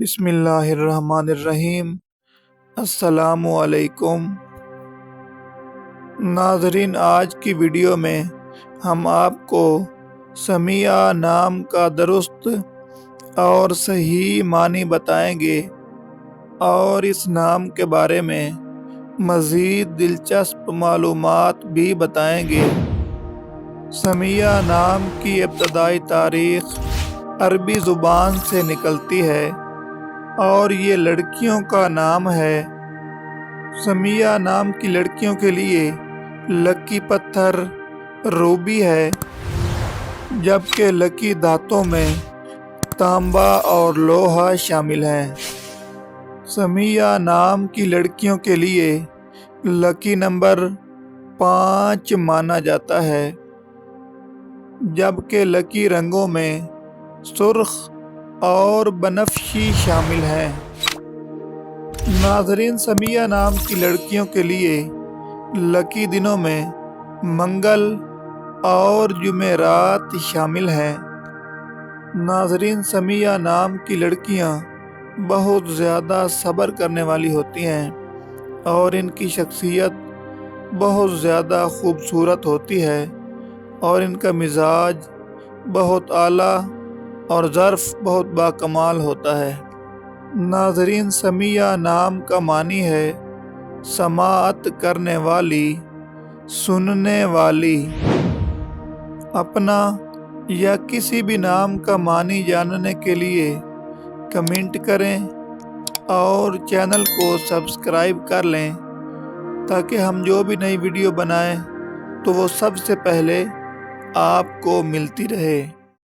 بسم اللہ الرحمن الرحیم۔ السلام علیکم ناظرین، آج کی ویڈیو میں ہم آپ کو سمیہ نام کا درست اور صحیح معنی بتائیں گے اور اس نام کے بارے میں مزید دلچسپ معلومات بھی بتائیں گے۔ سمیہ نام کی ابتدائی تاریخ عربی زبان سے نکلتی ہے اور یہ لڑکیوں کا نام ہے۔ سمیہ نام کی لڑکیوں کے لیے لکی پتھر روبی ہے، جبکہ لکی دھاتوں میں تانبا اور لوہا شامل ہیں۔ سمیہ نام کی لڑکیوں کے لیے لکی نمبر 5 مانا جاتا ہے، جبکہ لکی رنگوں میں سرخ اور بنفشی شامل ہیں۔ ناظرین، سمیہ نام کی لڑکیوں کے لیے لکی دنوں میں منگل اور جمعرات شامل ہیں۔ ناظرین، سمیہ نام کی لڑکیاں بہت زیادہ صبر کرنے والی ہوتی ہیں اور ان کی شخصیت بہت زیادہ خوبصورت ہوتی ہے اور ان کا مزاج بہت اعلیٰ اور ظرف بہت باکمال ہوتا ہے۔ ناظرین، سمیہ نام کا معنی ہے سماعت کرنے والی، سننے والی۔ اپنا یا کسی بھی نام کا معنی جاننے کے لیے کمنٹ کریں اور چینل کو سبسکرائب کر لیں تاکہ ہم جو بھی نئی ویڈیو بنائیں تو وہ سب سے پہلے آپ کو ملتی رہے۔